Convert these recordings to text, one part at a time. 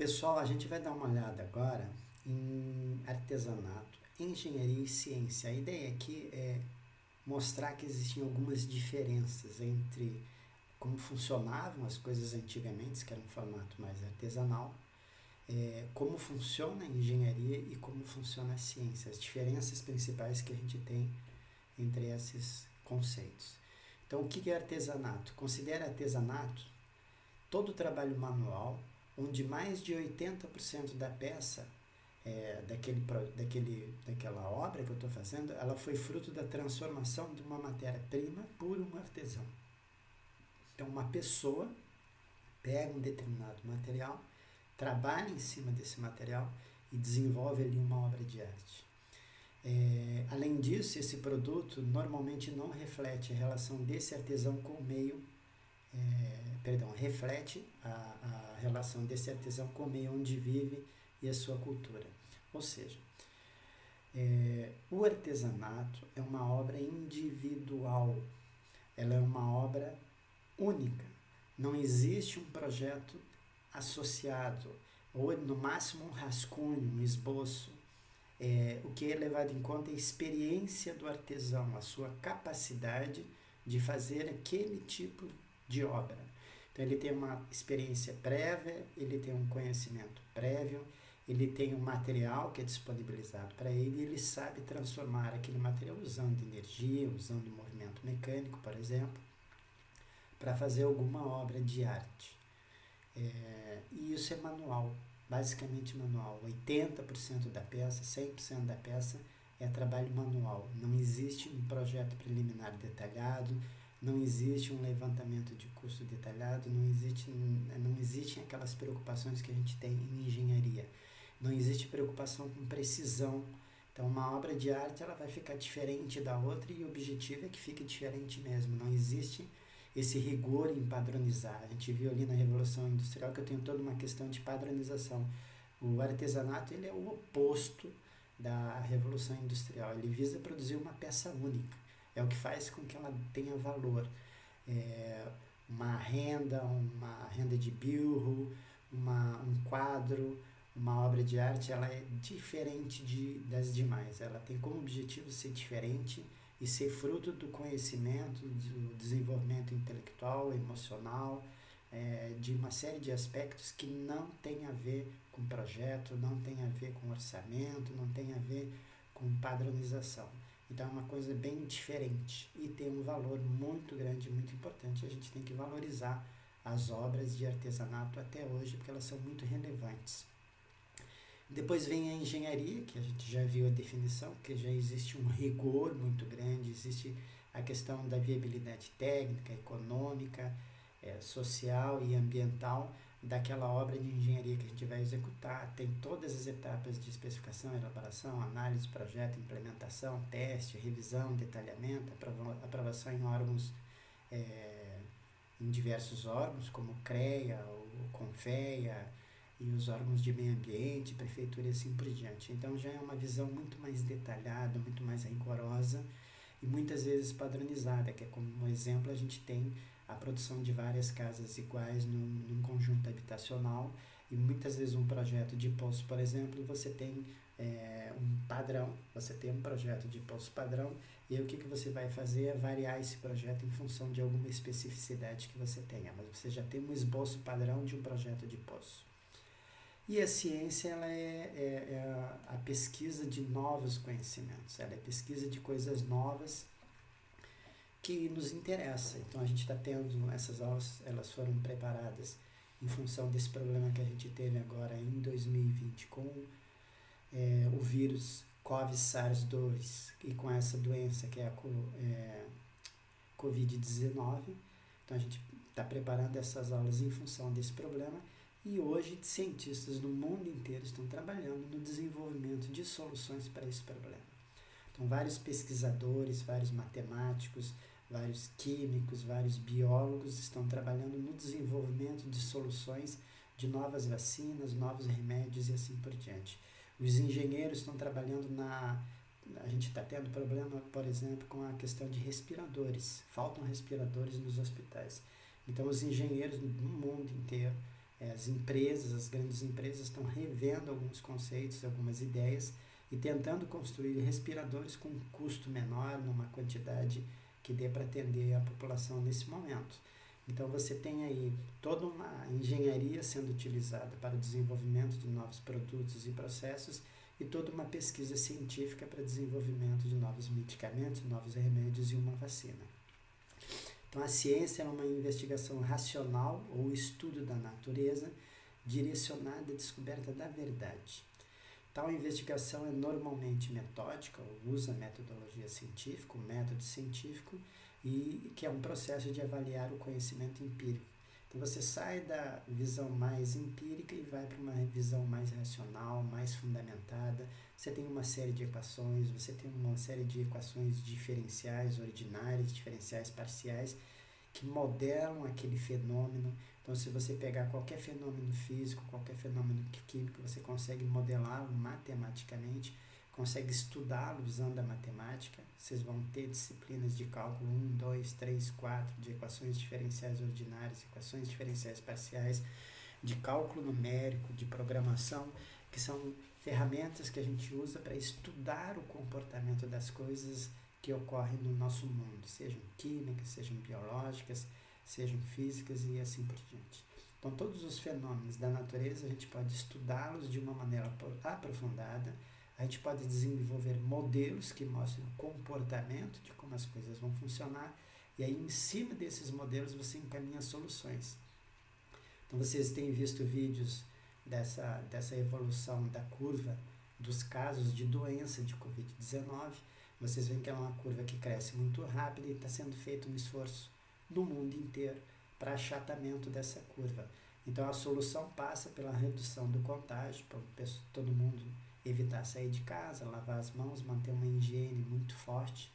Pessoal, a gente vai dar uma olhada agora em artesanato, engenharia e ciência. A ideia aqui é mostrar que existiam algumas diferenças entre como funcionavam as coisas antigamente, que era um formato mais artesanal, como funciona a engenharia e como funciona a ciência, as diferenças principais que a gente tem entre esses conceitos. Então, o que é artesanato? Considera artesanato todo o trabalho manual, onde mais de 80% da peça, daquela obra que eu estou fazendo, ela foi fruto da transformação de uma matéria-prima por um artesão. Então, uma pessoa pega um determinado material, trabalha em cima desse material e desenvolve ali uma obra de arte. Além disso, esse produto normalmente não reflete a relação desse artesão com o meio, reflete a relação desse artesão com o meio onde vive e a sua cultura. Ou seja, o artesanato é uma obra individual, ela é uma obra única. Não existe um projeto associado, ou no máximo um rascunho, um esboço. O que é levado em conta é a experiência do artesão, a sua capacidade de fazer aquele tipo de obra. Então ele tem uma experiência prévia, ele tem um conhecimento prévio, ele tem um material que é disponibilizado para ele e ele sabe transformar aquele material usando energia, usando movimento mecânico, por exemplo, para fazer alguma obra de arte. E isso é manual, basicamente manual. 80% da peça, 100% da peça é trabalho manual. Não existe um projeto preliminar detalhado, não existe um levantamento de custo detalhado, não existem aquelas preocupações que a gente tem em engenharia. Não existe preocupação com precisão. Então, uma obra de arte ela vai ficar diferente da outra e o objetivo é que fique diferente mesmo. Não existe esse rigor em padronizar. A gente viu ali na Revolução Industrial que eu tenho toda uma questão de padronização. O artesanato ele é o oposto da Revolução Industrial. Ele visa produzir uma peça única. É o que faz com que ela tenha valor. Uma renda de bilro, um quadro, uma obra de arte, ela é diferente das demais. Ela tem como objetivo ser diferente e ser fruto do conhecimento, do desenvolvimento intelectual, emocional, de uma série de aspectos que não tem a ver com projeto, não tem a ver com orçamento, não tem a ver com padronização. Então é uma coisa bem diferente e tem um valor muito grande, muito importante. A gente tem que valorizar as obras de artesanato até hoje, porque elas são muito relevantes. Depois vem a engenharia, que a gente já viu a definição, que já existe um rigor muito grande, existe a questão da viabilidade técnica, econômica, social e ambiental daquela obra de engenharia que a gente vai executar. Tem todas as etapas de especificação, elaboração, análise, projeto, implementação, teste, revisão, detalhamento, aprovação em órgãos, em diversos órgãos, como o CREA, o CONFEA, e os órgãos de meio ambiente, prefeitura e assim por diante. Então já é uma visão muito mais detalhada, muito mais rigorosa e muitas vezes padronizada, que é como um exemplo a gente tem a produção de várias casas iguais num conjunto habitacional e muitas vezes um projeto de poço, por exemplo, você tem um padrão, você tem um projeto de poço padrão e aí o que você vai fazer é variar esse projeto em função de alguma especificidade que você tenha, mas você já tem um esboço padrão de um projeto de poço. E a ciência ela é a pesquisa de novos conhecimentos, ela é a pesquisa de coisas novas que nos interessam. Então a gente está tendo essas aulas, elas foram preparadas em função desse problema que a gente teve agora em 2020 com o vírus COVID-SARS-2 e com essa doença que é a Covid-19. Então a gente está preparando essas aulas em função desse problema. E hoje, cientistas do mundo inteiro estão trabalhando no desenvolvimento de soluções para esse problema. Então, vários pesquisadores, vários matemáticos, vários químicos, vários biólogos estão trabalhando no desenvolvimento de soluções de novas vacinas, novos remédios e assim por diante. Os engenheiros estão trabalhando A gente está tendo problema, por exemplo, com a questão de respiradores. Faltam respiradores nos hospitais. Então, os engenheiros do mundo inteiro As empresas, as grandes empresas estão revendo alguns conceitos, algumas ideias e tentando construir respiradores com um custo menor, numa quantidade que dê para atender a população nesse momento. Então você tem aí toda uma engenharia sendo utilizada para o desenvolvimento de novos produtos e processos e toda uma pesquisa científica para desenvolvimento de novos medicamentos, novos remédios e uma vacina. Então a ciência é uma investigação racional ou estudo da natureza direcionada à descoberta da verdade. Tal investigação é normalmente metódica, ou usa metodologia científica, o método científico, e que é um processo de avaliar o conhecimento empírico. Então você sai da visão mais empírica e vai para uma visão mais racional, mais fundamentada. Você tem uma série de equações, você tem uma série de equações diferenciais ordinárias, diferenciais parciais, que modelam aquele fenômeno. Então, se você pegar qualquer fenômeno físico, qualquer fenômeno químico, você consegue modelá-lo matematicamente, consegue estudá-lo usando a matemática. Vocês vão ter disciplinas de cálculo 1, 2, 3, 4, de equações diferenciais ordinárias, equações diferenciais parciais, de cálculo numérico, de programação, que são ferramentas que a gente usa para estudar o comportamento das coisas que ocorrem no nosso mundo, sejam químicas, sejam biológicas, sejam físicas e assim por diante. Então, todos os fenômenos da natureza, a gente pode estudá-los de uma maneira aprofundada, a gente pode desenvolver modelos que mostrem o comportamento de como as coisas vão funcionar, e aí, em cima desses modelos, você encaminha soluções. Então, vocês têm visto vídeos dessa evolução da curva dos casos de doença de Covid-19, vocês veem que é uma curva que cresce muito rápido e está sendo feito um esforço no mundo inteiro para achatamento dessa curva. Então a solução passa pela redução do contágio, para todo mundo evitar sair de casa, lavar as mãos, manter uma higiene muito forte.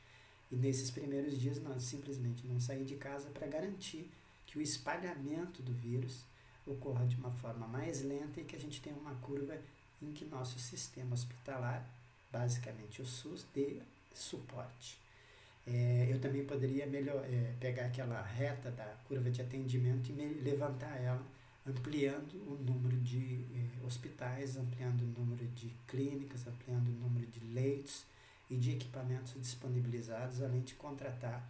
E nesses primeiros dias nós simplesmente não sair de casa para garantir que o espalhamento do vírus ocorra de uma forma mais lenta e que a gente tenha uma curva em que nosso sistema hospitalar, basicamente o SUS, dê suporte. Eu também poderia pegar aquela reta da curva de atendimento e levantar ela, ampliando o número de hospitais, ampliando o número de clínicas, ampliando o número de leitos e de equipamentos disponibilizados, além de contratar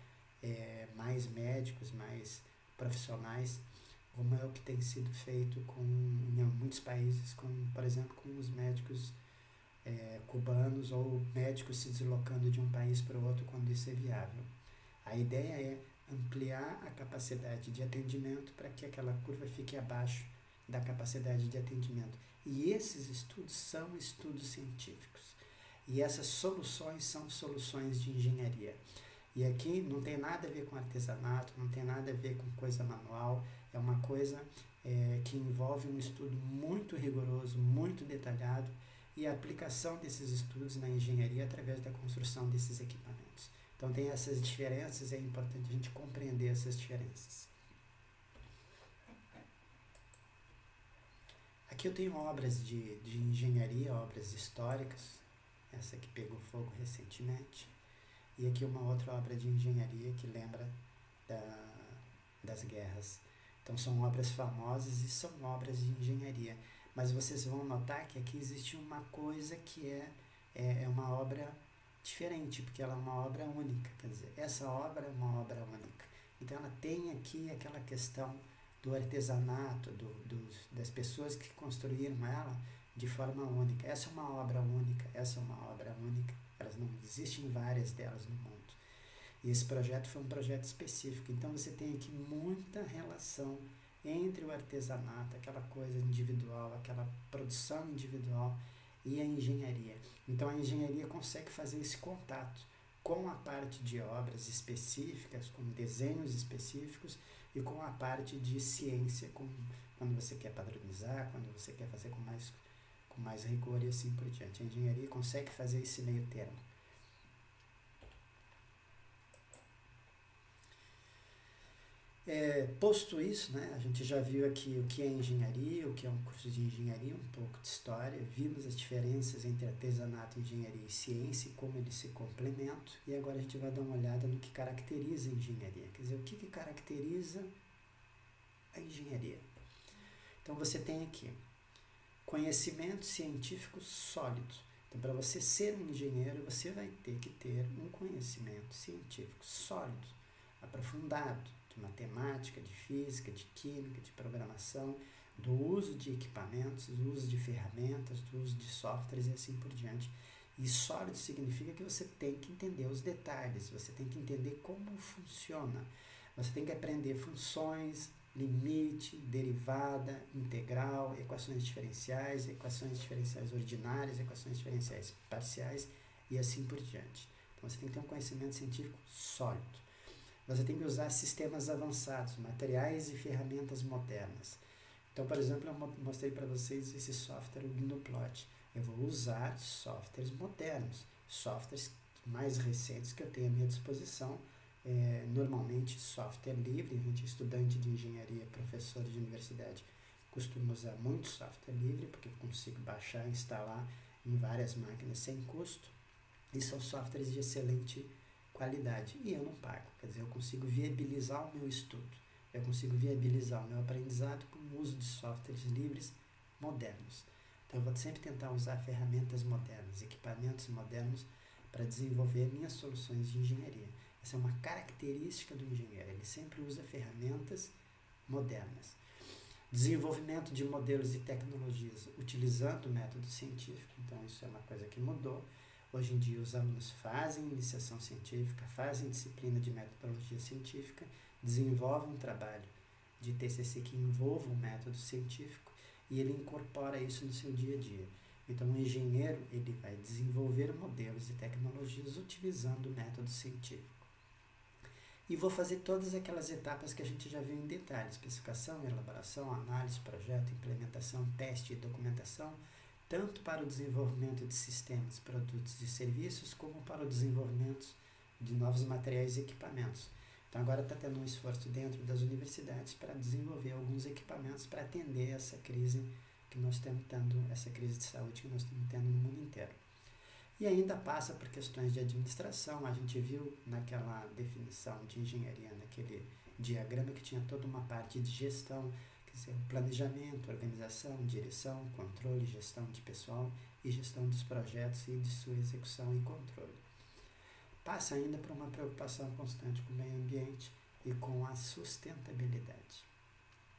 mais médicos, mais profissionais, como é o que tem sido feito em muitos países, como, por exemplo, com os médicos cubanos ou médicos se deslocando de um país para o outro quando isso é viável. A ideia é ampliar a capacidade de atendimento para que aquela curva fique abaixo da capacidade de atendimento. E esses estudos são estudos científicos. E essas soluções são soluções de engenharia. E aqui não tem nada a ver com artesanato, não tem nada a ver com coisa manual, é uma coisa que envolve um estudo muito rigoroso, muito detalhado, e a aplicação desses estudos na engenharia através da construção desses equipamentos. Então tem essas diferenças, é importante a gente compreender essas diferenças. Aqui eu tenho obras de engenharia, obras históricas, essa que pegou fogo recentemente, e aqui uma outra obra de engenharia que lembra das guerras. Então são obras famosas e são obras de engenharia. Mas vocês vão notar que aqui existe uma coisa que é uma obra diferente, porque ela é uma obra única. Quer dizer, essa obra é uma obra única. Então ela tem aqui aquela questão do artesanato, das pessoas que construíram ela de forma única. Essa é uma obra única, essa é uma obra única. Elas não existem várias delas no mundo. E esse projeto foi um projeto específico. Então você tem aqui muita relação entre o artesanato, aquela coisa individual, aquela produção individual, e a engenharia. Então a engenharia consegue fazer esse contato com a parte de obras específicas, com desenhos específicos, e com a parte de ciência, quando você quer padronizar, quando você quer fazer com mais rigor e assim por diante. A engenharia consegue fazer esse meio termo. Posto isso, né, a gente já viu aqui o que é engenharia, o que é um curso de engenharia, um pouco de história, vimos as diferenças entre artesanato, engenharia e ciência e como eles se complementam, e agora a gente vai dar uma olhada no que caracteriza a engenharia, quer dizer, o que caracteriza a engenharia. Então você tem aqui conhecimento científico sólido. Então, para você ser um engenheiro, você vai ter que ter um conhecimento científico sólido, aprofundado, de matemática, de física, de química, de programação, do uso de equipamentos, do uso de ferramentas, do uso de softwares e assim por diante. E sólido significa que você tem que entender os detalhes, você tem que entender como funciona, você tem que aprender funções, limite, derivada, integral, equações diferenciais ordinárias, equações diferenciais parciais e assim por diante. Então você tem que ter um conhecimento científico sólido. Você tem que usar sistemas avançados, materiais e ferramentas modernas. Então, por exemplo, eu mostrei para vocês esse software, o GNUplot. Eu vou usar softwares modernos, softwares mais recentes que eu tenho à minha disposição. Normalmente software livre, a gente estudante de engenharia, professor de universidade, costuma usar muito software livre, porque eu consigo baixar e instalar em várias máquinas sem custo, e são softwares de excelente qualidade, e eu não pago, quer dizer, eu consigo viabilizar o meu estudo, eu consigo viabilizar o meu aprendizado com o uso de softwares livres modernos. Então eu vou sempre tentar usar ferramentas modernas, equipamentos modernos para desenvolver minhas soluções de engenharia. Essa é uma característica do engenheiro, ele sempre usa ferramentas modernas. Desenvolvimento de modelos e tecnologias utilizando o método científico, então isso é uma coisa que mudou. Hoje em dia os alunos fazem iniciação científica, fazem disciplina de metodologia científica, desenvolvem um trabalho de TCC que envolva o método científico e ele incorpora isso no seu dia a dia. Então o engenheiro ele vai desenvolver modelos e tecnologias utilizando o método científico. E vou fazer todas aquelas etapas que a gente já viu em detalhe: especificação, elaboração, análise, projeto, implementação, teste e documentação, tanto para o desenvolvimento de sistemas, produtos e serviços, como para o desenvolvimento de novos materiais e equipamentos. Então agora está tendo um esforço dentro das universidades para desenvolver alguns equipamentos para atender essa crise que nós estamos tendo, essa crise de saúde que nós estamos tendo no mundo inteiro. E ainda passa por questões de administração. A gente viu naquela definição de engenharia, naquele diagrama que tinha toda uma parte de gestão, quer dizer, planejamento, organização, direção, controle, gestão de pessoal e gestão dos projetos e de sua execução e controle. Passa ainda por uma preocupação constante com o meio ambiente e com a sustentabilidade.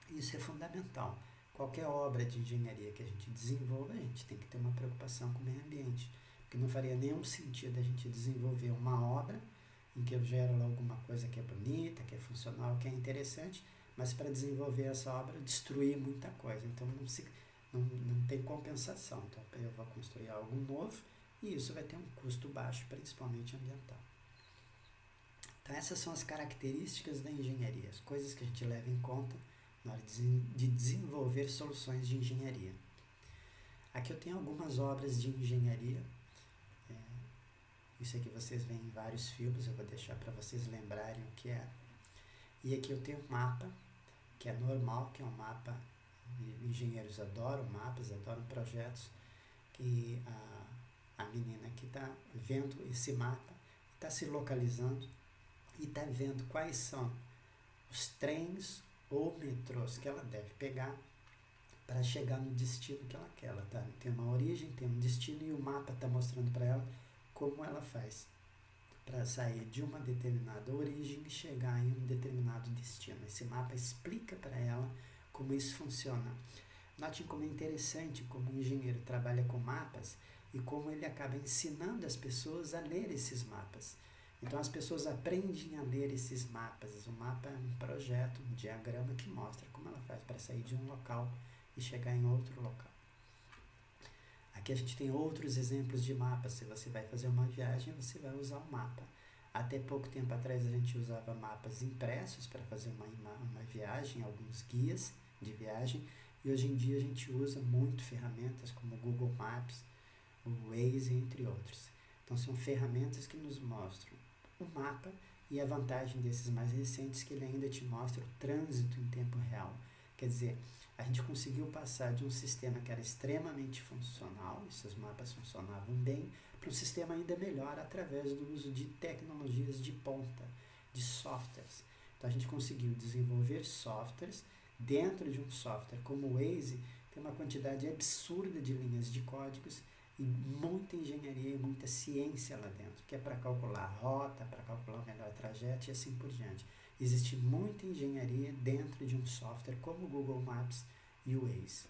Isso é fundamental. Qualquer obra de engenharia que a gente desenvolva, a gente tem que ter uma preocupação com o meio ambiente. Porque não faria nenhum sentido a gente desenvolver uma obra em que eu gero lá alguma coisa que é bonita, que é funcional, que é interessante, mas para desenvolver essa obra eu destruir muita coisa. Então não tem compensação. Então eu vou construir algo novo e isso vai ter um custo baixo, principalmente ambiental. Então essas são as características da engenharia, as coisas que a gente leva em conta na hora de desenvolver soluções de engenharia. Aqui eu tenho algumas obras de engenharia. Isso aqui vocês veem em vários filmes, eu vou deixar para vocês lembrarem o que é. E aqui eu tenho um mapa, que é normal, que é um mapa, engenheiros adoram mapas, adoram projetos, que a menina aqui está vendo esse mapa, está se localizando e está vendo quais são os trens ou metrôs que ela deve pegar para chegar no destino que ela quer. Ela tem uma origem, tem um destino e o mapa está mostrando para ela como ela faz para sair de uma determinada origem e chegar em um determinado destino. Esse mapa explica para ela como isso funciona. Note como é interessante como o engenheiro trabalha com mapas e como ele acaba ensinando as pessoas a ler esses mapas. Então as pessoas aprendem a ler esses mapas. O mapa é um projeto, um diagrama que mostra como ela faz para sair de um local e chegar em outro local. Aqui a gente tem outros exemplos de mapas. Se você vai fazer uma viagem, você vai usar um mapa. Até pouco tempo atrás a gente usava mapas impressos para fazer uma viagem, alguns guias de viagem. E hoje em dia a gente usa muito ferramentas como o Google Maps, o Waze, entre outros. Então são ferramentas que nos mostram o mapa e a vantagem desses mais recentes que ele ainda te mostra o trânsito em tempo real. Quer dizer, a gente conseguiu passar de um sistema que era extremamente funcional, esses mapas funcionavam bem, para um sistema ainda melhor através do uso de tecnologias de ponta, de softwares. Então a gente conseguiu desenvolver softwares dentro de um software como o Waze, tem uma quantidade absurda de linhas de códigos e muita engenharia e muita ciência lá dentro, que é para calcular a rota, para calcular o melhor trajeto e assim por diante. Existe muita engenharia dentro de um software como o Google Maps e o Waze.